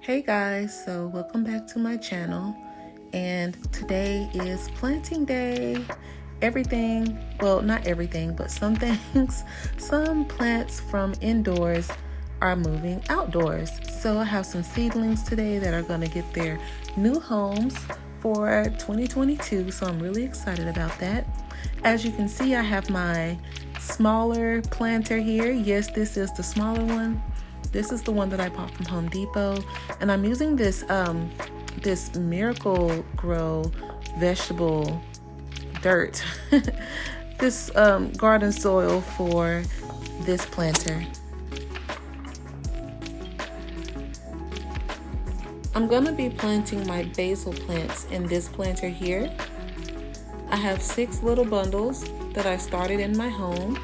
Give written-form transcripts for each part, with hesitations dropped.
Hey guys, so welcome back to my channel, and today is planting day. Everything, well, not everything, but some things, some plants from indoors are moving outdoors. So I have some seedlings today that are going to get their new homes for 2022, so I'm really excited about that. As you can see, I have my smaller planter here. Yes, this is the smaller one. This is the one that I bought from Home Depot, and I'm using this this Miracle Grow vegetable dirt, this garden soil for this planter. I'm gonna be planting my basil plants in this planter here. I have 6 little bundles that I started in my home,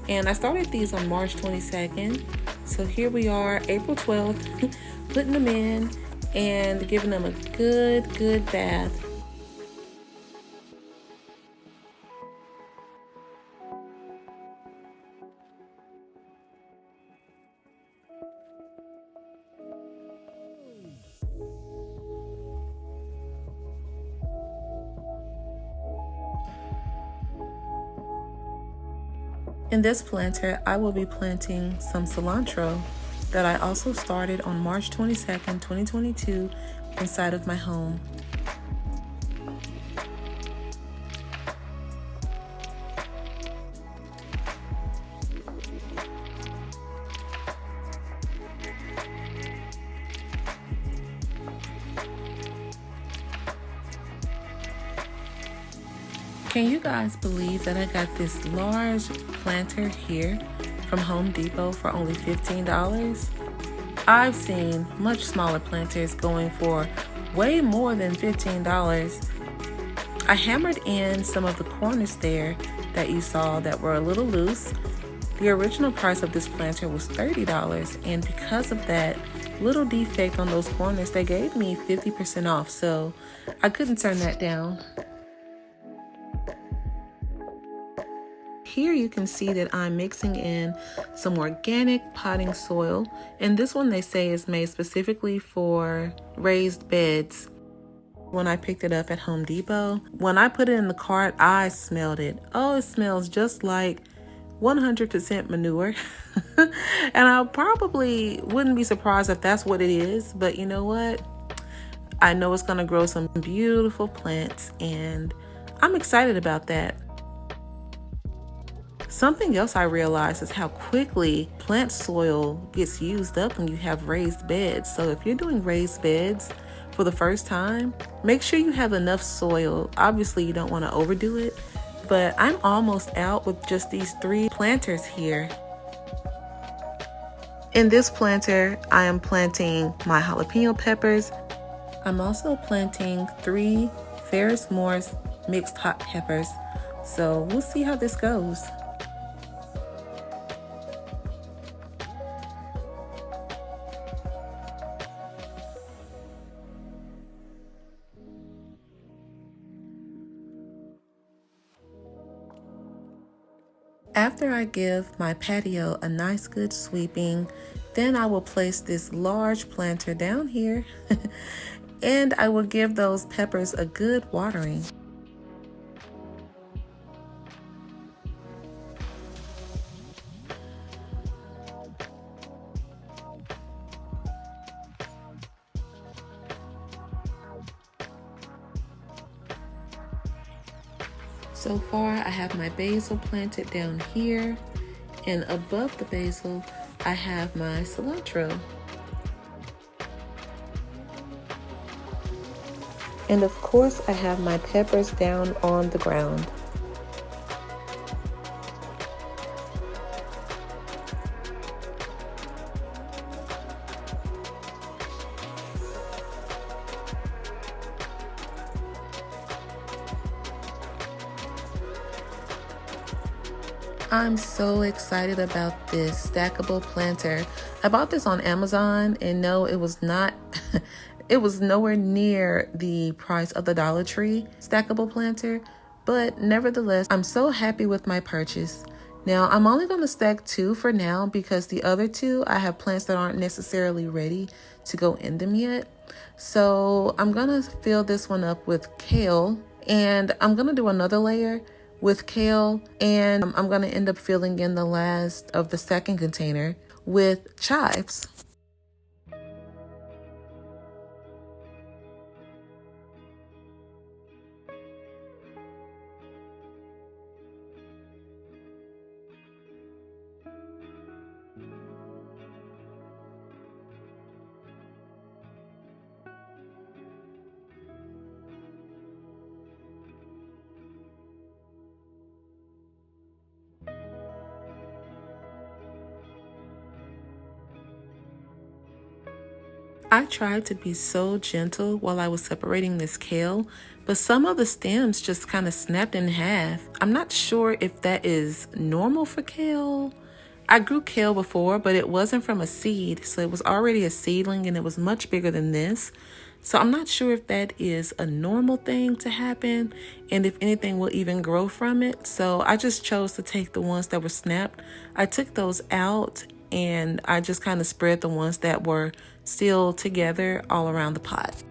and I started these on March 22nd. So here we are, April 12th, putting them in and giving them a good bath. In this planter, I will be planting some cilantro that I also started on March 22nd, 2022 inside of my home. Can you guys believe that I got this large planter here from Home Depot for only $15? I've seen much smaller planters going for way more than $15. I hammered in some of the corners there that you saw that were a little loose. The original price of this planter was $30, and because of that little defect on those corners, they gave me 50% off, so I couldn't turn that down. Here you can see that I'm mixing in some organic potting soil, and this one they say is made specifically for raised beds. When I picked it up at Home Depot, when I put it in the cart, I smelled it. Oh, it smells just like 100% manure. And I probably wouldn't be surprised if that's what it is, but you know what? I know it's gonna grow some beautiful plants, and I'm excited about that. Something else I realized is how quickly plant soil gets used up when you have raised beds. So if you're doing raised beds for the first time, make sure you have enough soil. Obviously, you don't want to overdo it, but I'm almost out with just these 3 planters here. In this planter, I am planting my jalapeno peppers. I'm also planting 3 Ferris Morris mixed hot peppers. So we'll see how this goes. After I give my patio a nice good sweeping, then I will place this large planter down here and I will give those peppers a good watering. So far, I have my basil planted down here, and above the basil, I have my cilantro. And of course, I have my peppers down on the ground. I'm so excited about this stackable planter. I bought this on Amazon, and no, it was not, it was nowhere near the price of the Dollar Tree stackable planter, but nevertheless, I'm so happy with my purchase. Now, I'm only going to stack 2 for now because the other 2, I have plants that aren't necessarily ready to go in them yet. So I'm going to fill this one up with kale, and I'm going to do another layer with kale, and I'm going to end up filling in the last of the second container with chives. I tried to be so gentle while I was separating this kale, but some of the stems just kind of snapped in half. I'm not sure if that is normal for kale. I grew kale before, but it wasn't from a seed, so it was already a seedling and it was much bigger than this. So I'm not sure if that is a normal thing to happen and if anything will even grow from it. So I just chose to take the ones that were snapped. I took those out and I just kind of spread the ones that were still together all around the pot.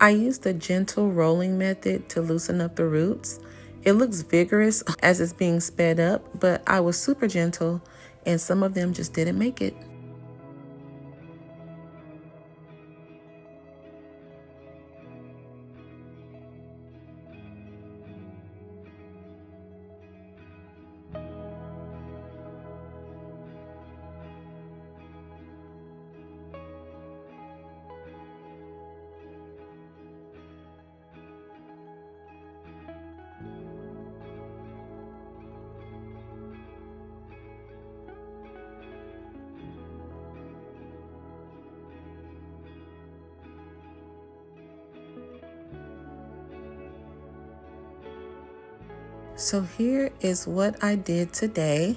I used the gentle rolling method to loosen up the roots. It looks vigorous as it's being sped up, but I was super gentle and some of them just didn't make it. So here is what I did today.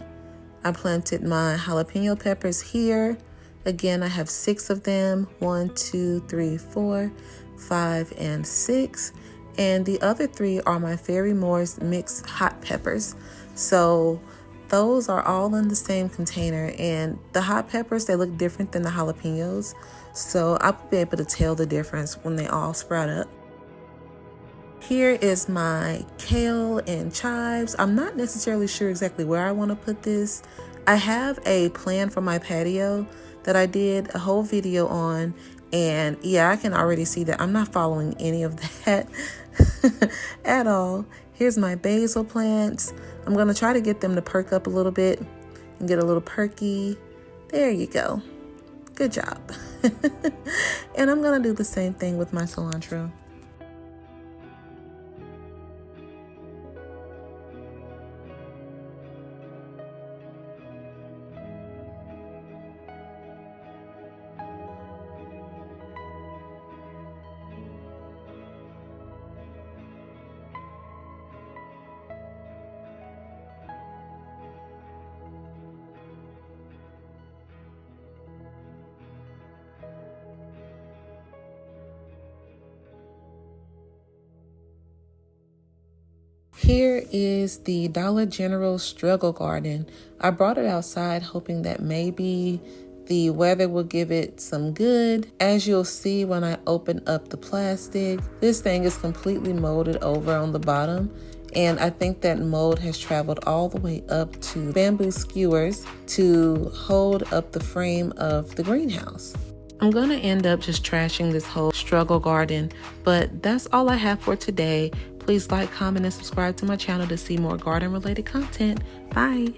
I planted my jalapeno peppers here. Again, I have 6 of them. 1, 2, 3, 4, 5, and 6. And the other 3 are my Fairy Moore's mixed hot peppers. So those are all in the same container. And the hot peppers, they look different than the jalapenos. So I'll be able to tell the difference when they all sprout up. Here is my kale and chives. I'm not necessarily sure exactly where I want to put this. I have a plan for my patio that I did a whole video on, and yeah, I can already see that I'm not following any of that at all. Here's my basil plants. I'm going to try to get them to perk up a little bit and get a little perky. There you go. Good job. And I'm going to do the same thing with my cilantro. Here is the Dollar General Struggle Garden. I brought it outside hoping that maybe the weather will give it some good. As you'll see when I open up the plastic, this thing is completely molded over on the bottom. And I think that mold has traveled all the way up to bamboo skewers to hold up the frame of the greenhouse. I'm going to end up just trashing this whole struggle garden, but that's all I have for today. Please like, comment, and subscribe to my channel to see more garden related content. Bye.